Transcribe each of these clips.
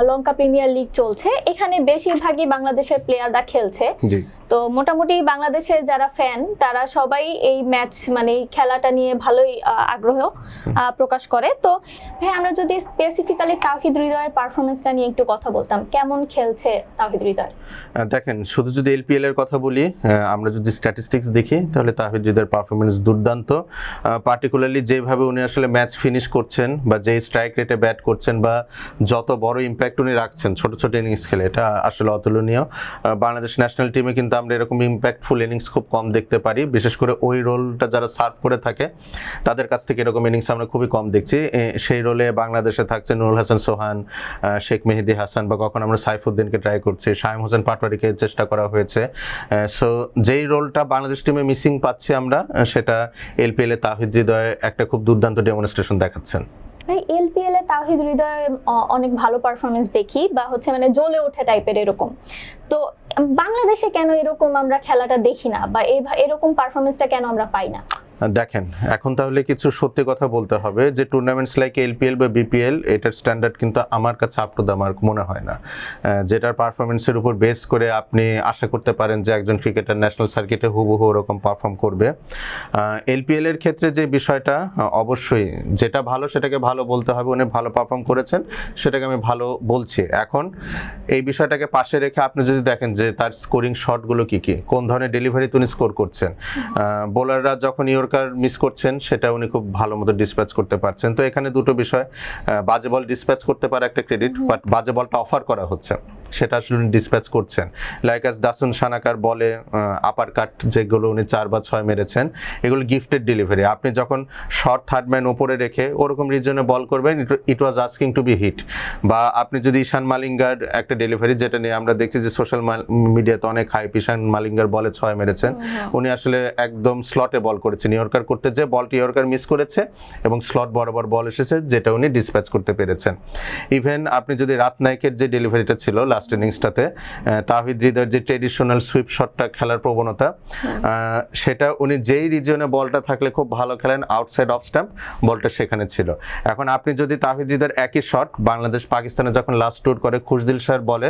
লঙ্কা premier league চলছে, এখানে বেশিরভাগই বাংলাদেশের প্লেয়াররা খেলছে। তো মোটামুটি বাংলাদেশের যারা ফ্যান তারা সবাই এই ম্যাচ মানে খেলাটা নিয়ে ভালোই আগ্রহ প্রকাশ করে। তো হ্যাঁ, আমরা যদি স্পেসিফিক্যালি তাওহিদ হৃদয়ের পারফরমেন্সটা নিয়ে একটু কথা বলতাম, কেমন খেলছে তাওহিদ হৃদয়? দেখেন, শুধু যদি এলপিএল এর কথা বলি, আমরা যদি স্ট্যাটিস্টিক্স দেখি তাহলে তাওহিদ হৃদয়ের পারফরমেন্স দুর্দান্ত। পার্টিকুলারলি যেভাবে উনি আসলে ম্যাচ ফিনিশ করছেন বা যেই স্ট্রাইক রেটে ব্যাট করছেন বা যত বড় ইম্প্যাক্ট উনি রাখছেন ছোট ছোট ইনিংস খেলে, এটা আসলে অতুলনীয়। বাংলাদেশ ন্যাশনাল টিমে কিন্তু আমরা এরকম ইম্প্যাক্টফুল ইনিংস খুব কম দেখতে পারি, বিশেষ করে ওই রোলটা যারা সার্ভ করে থাকে তাদের কাছ থেকে এরকম ইনিংস আমরা খুবই কম দেখছি। সেই রোলে বাংলাদেশে থাকছে নুরুল হাসান সোহান, শেখ মেহেদী হাসান, বা কখন আমরা সাইফুদ্দিনকে ট্রাই করছি, শামীম হোসেন পাটোয়ারিকে চেষ্টা করা হয়েছে। সো যেই রোলটা বাংলাদেশ টিমে মিসিং পাচ্ছি আমরা, সেটা এলপিএল এ তাওহিদ হৃদয় একটা খুব দুর্দান্ত ডেমনস্ট্রেশন দেখাচ্ছেন। এলপিএল এ তাওহিদ হৃদয় অনেক ভালো পারফরমেন্স দেখি বা হচ্ছে মানে জ্বলে ওঠে টাইপের এরকম। তো বাংলাদেশে কেন এরকম আমরা খেলাটা দেখি না বা এরকম পারফরমেন্সটা কেন আমরা পাই না? দেখেন, এখন তাহলে কিছু সত্যি কথা বলতে হবে যে টুর্নামেন্টস লাইক এলপিএল বা বিপিএল, এটার স্ট্যান্ডার্ড কিন্তু আমার কাছে আপ টু দ্য মার্ক মনে হয় না। যেটার পারফরমেন্সের উপর বেস করে আপনি আশা করতে পারেন যে একজন ক্রিকেটার ন্যাশনাল সার্কিটে হুবহু ওরকম পারফর্ম করবে। এলপিএল এর ক্ষেত্রে যে বিষয়টা, অবশ্যই যেটা ভালো সেটাকে ভালো বলতে হবে, উনি ভালো পারফর্ম করেছেন সেটাকে আমি ভালো বলছি। এখন এই বিষয়টাকে পাশে রেখে আপনি যদি দেখেন যে তার স্কোরিং শটগুলো কী কী, কোন ধরনের ডেলিভারিতে উনি স্কোর করছেন, বোলাররা যখন মিস করছেন সেটা উনি খুব ভালো মতো ডিসপ্যাচ করতে পারছেন। তো এখানে দুটো বিষয়, বাজে বল ডিসপ্যাচ করতে পারে একটা ক্রেডিট, বাট বাজে বলটা অফার করা হচ্ছে সেটা আসলে উনি ডিসপ্যাচ করছেন। লাইক আস দাসুন সানাকার বলে আপার কাট যেগুলো উনি 4 বা 6 মেরেছেন, এগুলো গিফটেড ডেলিভারি। আপনি যখন শর্ট থার্ড ম্যান ওপরে রেখে ওরকম রিজনে বল করবেন, it was asking to be hit. বা আপনি যদি ঈশান মালিঙ্গার একটা ডেলিভারি, যেটা নিয়ে আমরা দেখছি যে সোশ্যাল মিডিয়াতে অনেক হাইপ, ঈশান মালিঙ্গার বলে 6 মেরেছেন, উনি আসলে একদম স্লটে বল করেছেন, ইয়র্কার করতে যে বলটি ইয়র্কার মিস করেছে এবং স্লট বরাবর বল এসেছে যেটা উনি ডিসপ্যাচ করতে পেরেছেন। ইভেন আপনি যদি রাতনায়কের যে ডেলিভারিটা ছিল লাস্ট ইনিংসটাতে, তাওহিদ হৃদয়ের যে ট্রেডিশনাল সুইপ শটটা খেলার প্রবণতা, সেটা উনি যেই রিজনে বলটা থাকলে খুব ভালো খেলেন, আউটসাইড অফ স্ট্যাম্প বলটা সেখানে ছিল। এখন আপনি যদি তাওহিদ হৃদয়ের একই শট বাংলাদেশ পাকিস্তানে যখন লাস্ট টুর করে খুশদিল শাহর বলে,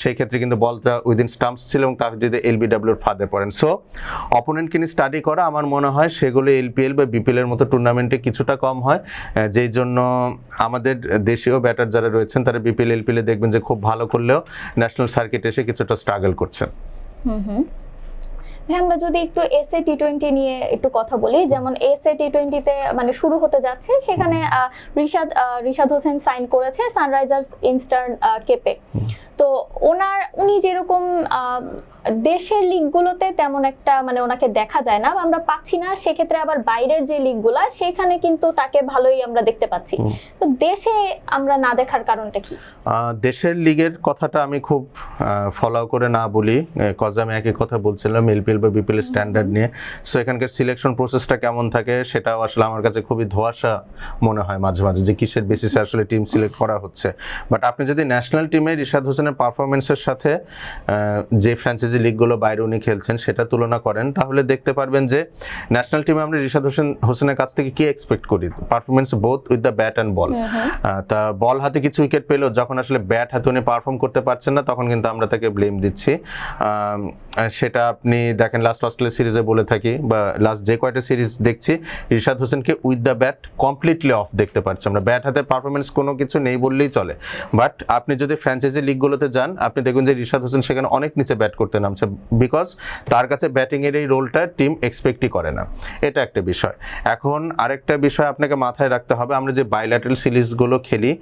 সেই ক্ষেত্রে কিন্তু বলটা উইদিন স্টাম্পস ছিল এবং তাওহিদ হৃদয় এলবিডব্লিউর ফাঁদে পড়েন। সো অপোনেন্টকে নিয়ে স্টাডি করা আমার মনে হয় সেগুলো এলপিএল বা বিপিএল এর মতো টুর্নামেন্টে কিছুটা কম হয়, যেই জন্য আমাদের দেশীয় ব্যাটার যারা রয়েছেন তারা বিপিএল এলপিএল এ দেখবেন যে খুব ভালো করলেও ন্যাশনাল সার্কিট এসে কিছুটা স্ট্রাগল করছেন। আমরা যদি একটু এসএ টি20 নিয়ে একটু কথা বলি, যেমন এসএ টি20তে মানে শুরু হতে যাচ্ছে, সেখানে রিশাদ হোসেন সাইন করেছে সানরাইজার্স ইস্টার্ন কেপে। তো উনি যেরকম দেশের লিগগুলোতে তেমন একটা মানে ওনাকে দেখা যায় না বা আমরা পাচ্ছি না, সেক্ষেত্রে আবার বাইরের যে লিগগুলা সেখানে কিন্তু তাকে ভালোই আমরা দেখতে পাচ্ছি। তো দেশে আমরা না দেখার কারণটা কি? দেশের লিগের কথাটা আমি খুব ফলো করে না বলি, কজ আমি একই কথা বলছিলাম এলপিএল বা বিপিএল স্ট্যান্ডার্ড নিয়ে। সো এখানকার সিলেকশন প্রসেসটা কেমন থাকে সেটাও আসলে আমার কাছে খুবই ধোঁয়াশা মনে হয় মাঝে মাঝে, যে কিসের বেসিসে আসলে টিম সিলেক্ট করা হচ্ছে। বাট আপনি যদি ন্যাশনাল টিমে রিশাদ হোসেনের পারফরমেন্সের সাথে যে ফ্র্যাঞ্চাইজি লিগগুলো বাইরে উনি খেলছেন সেটা তুলনা করেন, তাহলে দেখতে পারবেন যে ন্যাশনাল টিমে আমরা রিশাদ হোসেনের কাছ থেকে কি এক্সপেক্ট করি, performance both with the bat and ball. তা বল হাতে কিছু উইকেট পেলেও যখন আসলে ব্যাট হাতে উনি পারফর্ম করতে পারছেন না, তখন কিন্তু আমরা তাকে ব্লেম দিচ্ছি। সেটা আপনি দেখেন লাস্ট অস্ট্রেলিয়া সিরিজে বলে থাকি, বা লাস্ট যে কয়টা সিরিজ দেখছি, রিশাদ হোসেনকে with the bat completely of দেখতে পাচ্ছি আমরা। ব্যাট হাতে পারফরমেন্স কোনো কিছু নেই বললেই চলে। বাট আপনি যদি ফ্র্যাঞ্চাইজি লিগগুলোতে যান, আপনি দেখবেন যে রিশাদ হোসেন সেখানে অনেক নিচে ব্যাট করতে নামছে, বিকজ তার কাছে ব্যাটিংয়ের এই রোলটা টিম এক্সপেক্টই করে না। এটা একটা বিষয়। এখন আরেকটা বিষয় আপনাকে মাথায় রাখতে হবে, আমরা যে বাইল্যাটারাল সিরিজগুলো খেলি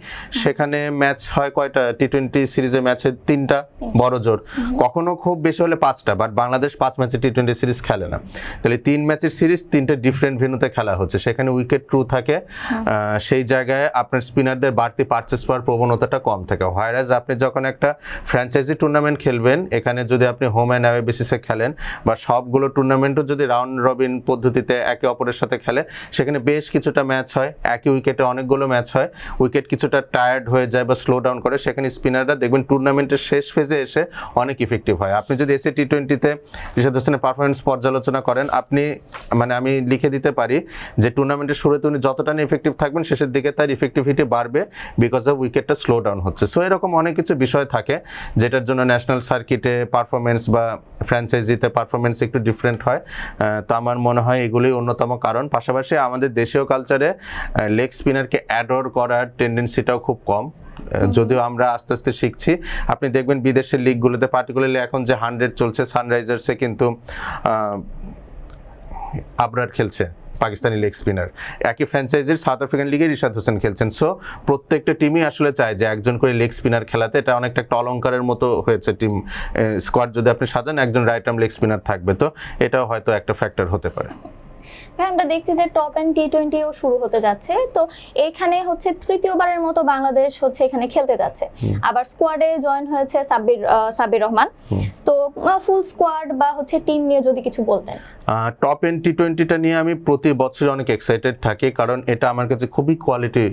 সেখানে ম্যাচ হয় কয়টা, টি20 সিরিজে ম্যাচে 3টা বড় জোর, কখনো খুব বেশি হলে 5টা, বাট বাংলাদেশ 5 ম্যাচে টি20 সিরিজ খেলে না। তাহলে 3 ম্যাচের সিরিজ 3টে ডিফারেন্ট ভেন্যুতে খেলা হচ্ছে, সেখানে উইকেট ট্রু থাকে, সেই জায়গায় আপনার স্পিনারদের বাড়তি পারচেস পাওয়ার প্রবণতাটা কম থাকে। হোয়ারাজ আপনি যখন একটা একটা ফ্র্যাঞ্চাইজি টুর্নামেন্ট খেলবেন, এখানে যদি আপনি হোম অ্যান্ড অ্যাওয়ে বেসিসে খেলেন বা সবগুলো টুর্নামেন্টও যদি রাউন্ড রবিন পদ্ধতিতে একে অপরের সাথে খেলে, সেখানে বেশ কিছুটা ম্যাচ হয়, একই উইকেটে অনেকগুলো ম্যাচ হয়, উইকেট কিছুটা টায়ার্ড হয়ে যায় বা স্লো ডাউন করে, সেখানে স্পিনাররা দেখবেন টুর্নামেন্টের শেষ ফেজে এসে অনেক ইফেক্টিভ হয়। আপনি যদি এসএ টি20তে রিশাদ হোসেনের পারফরমেন্স পর্যালোচনা করেন, আপনি মানে আমি লিখে দিতে পারি যে টুর্নামেন্টের শুরুতে উনি যতটা না ইফেক্টিভ থাকবেন, শেষের দিকে তার ইফেক্টিভিটি বাড়বে বিকজ অফ উইকেটটা স্লো ডাউন হচ্ছে। সো এরকম অনেক কিছু বিষয় থাকে যেটার জন্য ন্যাশনাল সার্কিটে পারফরমেন্স বা ফ্র্যাঞ্চাইজিতে পারফরমেন্স একটু ডিফারেন্ট হয়। তো আমার মনে হয় এগুলোই অন্যতম কারণ। পাশাপাশি আমাদের দেশীয় কালচারে লেগ স্পিনারকে অ্যাডর করার টেন্ডেন্সিটাও খুব কম, যদিও আমরা আস্তে আস্তে শিখছি। আপনি দেখবেন বিদেশের লিগগুলোতে, পার্টিকুলারলি এখন যে 100 চলছে, সানরাইজার্সে কিন্তু আবরার খেলছে, পাকিস্তানি লেগ স্পিনার। একই ফ্র্যাঞ্চাইজির সাউথ আফ্রিকান লিগে রিশাদ হোসেন খেলছেন। সো প্রত্যেকটা টিমই আসলে চায় যে একজন করে লেগ স্পিনার খেলাতে। এটা অনেকটা একটা অলঙ্কারের মতো হয়েছে টিম স্কোয়াড যদি আপনি সাজান, একজন রাইট আর্ম লেগ স্পিনার থাকবে। তো এটাও হয়তো একটা ফ্যাক্টর হতে পারে। হ্যাঁ, আমরা দেখছি যে টপ এন্ড টি20ও শুরু হতে যাচ্ছে। তো এখানে হচ্ছে তৃতীয়বারের মতো বাংলাদেশ হচ্ছে এখানে খেলতে যাচ্ছে। আবার স্কোয়াডে জয়েন হয়েছে সাব্বির রহমান। তো ফুল স্কোয়াড বা হচ্ছে টিম নিয়ে যদি কিছু বলতেন। টপ এন্ড টি20টা নিয়ে আমি প্রতি বছর অনেক এক্সাইটেড থাকি, কারণ এটা আমার কাছে খুবই কোয়ালিটি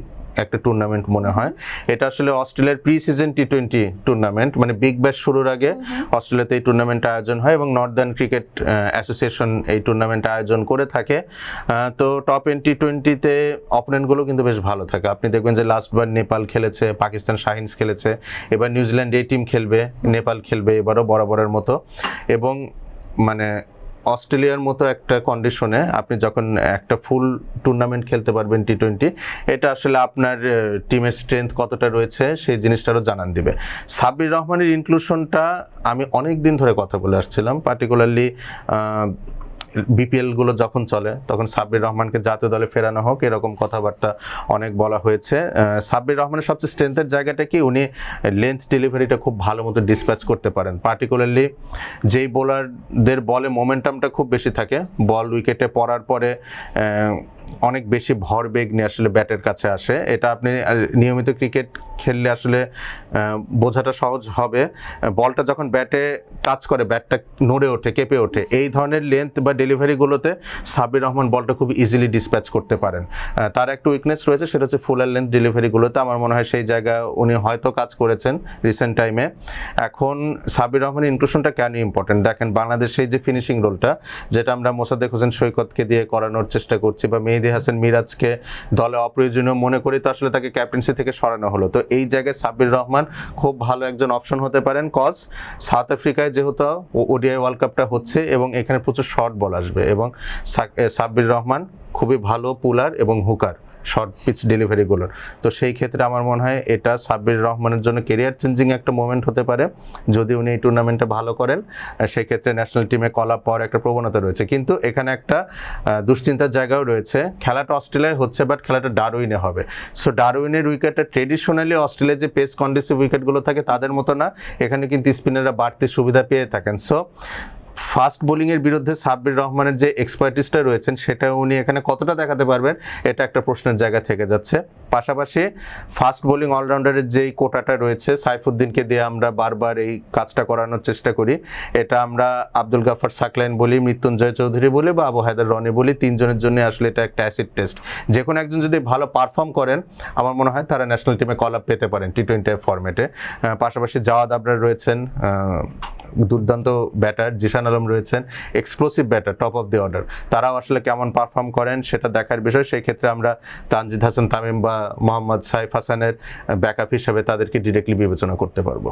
একটা টুর্নামেন্ট মনে হয়। এটা আসলে অস্ট্রেলিয়ার প্রি সিজন টি20 টুর্নামেন্ট, মানে বিগ ব্যাশ শুরুর আগে অস্ট্রেলিয়াতে এই টুর্নামেন্ট আয়োজন হয় এবং নর্দার্ন ক্রিকেট অ্যাসোসিয়েশন এই টুর্নামেন্ট আয়োজন করে থাকে। তো টপ এন্ড টি20তে অপোনেন্টগুলো কিন্তু বেশ ভালো থাকে। আপনি দেখবেন যে লাস্টবার নেপাল খেলেছে, পাকিস্তান শাহিনস খেলেছে, এবার নিউজিল্যান্ড এই টিম খেলবে, নেপাল খেলবে এবারও বরাবরের মতো। এবং মানে অস্ট্রেলিয়ার মতো একটা কন্ডিশনে আপনি যখন একটা ফুল টুর্নামেন্ট খেলতে পারবেন টি20, এটা আসলে আপনার টিমের স্ট্রেংথ কতটা রয়েছে সেই জিনিসটারও জানান দিবে। সাব্বির রহমানের ইনক্লুশনটা আমি অনেক দিন ধরে কথা বলে আসছিলাম, পার্টিকুলারলি বিপিএলগুলো যখন চলে তখন সাব্বির রহমানকে জাতীয় দলে ফেরানো হোক, এরকম কথাবার্তা অনেক বলা হয়েছে। সাব্বির রহমানের সবচেয়ে স্ট্রেংথের জায়গাটা কি, উনি লেন্থ ডেলিভারিটা খুব ভালো মতো ডিসপ্যাচ করতে পারেন। পার্টিকুলারলি যেই বোলারদের বলে মোমেন্টামটা খুব বেশি থাকে, বল উইকেটে পড়ার পরে অনেক বেশি ভরবেগ নিয়ে আসলে ব্যাটের কাছে আসে। এটা আপনি নিয়মিত ক্রিকেট খেললে আসলে বোঝাটা সহজ হবে। বলটা যখন ব্যাটে টাচ করে, ব্যাটটা নড়ে ওঠে, কেঁপে ওঠে, এই ধরনের লেন্থ বা ডেলিভারিগুলোতে সাব্বির রহমান বলটা খুব ইজিলি ডিসপ্যাচ করতে পারেন। তার একটা উইকনেস রয়েছে, সেটা হচ্ছে ফুল লেন্থ ডেলিভারিগুলোতে। আমার মনে হয় সেই জায়গায় উনি হয়তো কাজ করেছেন রিসেন্ট টাইমে। এখন সাব্বির রহমানের ইনক্লুশনটা কেন ইম্পর্টেন্ট দেখেন, বাংলাদেশের যে ফিনিশিং রোলটা, যেটা আমরা মোসাদ্দেক হোসেন সৈকতকে দিয়ে করানোর চেষ্টা করছি বা মেহেদী হাসান মিরাজকে দলে অপ্রয়োজনীয় মনে করি, তো আসলে তাকে ক্যাপ্টেন্সি থেকে সরানো হলো। তো এই জায়গায় সাব্বির রহমান খুব ভালো একজন অপশন হতে পারেন, কজ সাউথ আফ্রিকায় যেহেতু ওডিআই ওয়ার্ল্ড কাপটা হচ্ছে এবং এখানে প্রচুর শর্ট বল আসবে, এবং সাব্বির রহমান খুবই ভালো পুলার এবং হুকার শর্ট পিচ ডেলিভারিগুলোর। তো সেই ক্ষেত্রে আমার মনে হয় এটা সাব্বির রহমানের জন্য কেরিয়ার চেঞ্জিং একটা মোমেন্ট হতে পারে যদি উনি এই টুর্নামেন্টে ভালো করেন। সেই ক্ষেত্রে ন্যাশনাল টিমে কল আপ পাওয়ার একটা প্রবণতা রয়েছে। কিন্তু এখানে একটা দুশ্চিন্তার জায়গাও রয়েছে, খেলাটা অস্ট্রেলিয়ায় হচ্ছে বাট খেলাটা ডারউইনে হবে। সো ডারউইনের উইকেটটা ট্রেডিশনালি অস্ট্রেলিয়ার যে পেস কন্ডিসিভ উইকেটগুলো থাকে তাদের মতো না, এখানে কিন্তু স্পিনাররা বাড়তি সুবিধা পেয়ে থাকেন। সো ফাস্ট বোলিংয়ের বিরুদ্ধে সাব্বির রহমানের যে এক্সপার্টিসটা রয়েছেন সেটা উনি এখানে কতটা দেখাতে পারবেন, এটা একটা প্রশ্নের জায়গা থেকে যাচ্ছে। পাশাপাশি ফাস্ট বোলিং অলরাউন্ডারের যেই কোটাটা রয়েছে, সাইফুদ্দিনকে দিয়ে আমরা বারবার এই কাজটা করানোর চেষ্টা করি। এটা আমরা আব্দুল গাফার সাকলাইন বলি, মৃত্যুঞ্জয় চৌধুরী বলি বা আবু হায়দার রনি বলি, তিনজনের জন্য আসলে এটা একটা অ্যাসিড টেস্ট। যে কোনো একজন যদি ভালো পারফর্ম করেন, আমার মনে হয় তারা ন্যাশনাল টিমে কল আপ পেতে পারেন টি20 ফরম্যাটে। পাশাপাশি জাওয়াদ আবরার রয়েছেন, দুর্দান্ত ব্যাটার, জিশান আলম রয়েছেন, explosive batter, top of the order. তারাও আসলে কেমন পারফর্ম করেন সেটা দেখার বিষয়। সেই ক্ষেত্রে আমরা তানজিদ হাসান তামিম বা মোহাম্মদ সাইফ হাসানের ব্যাকআপ হিসাবে তাদেরকে ডিরেক্টলি বিবেচনা করতে পারবো।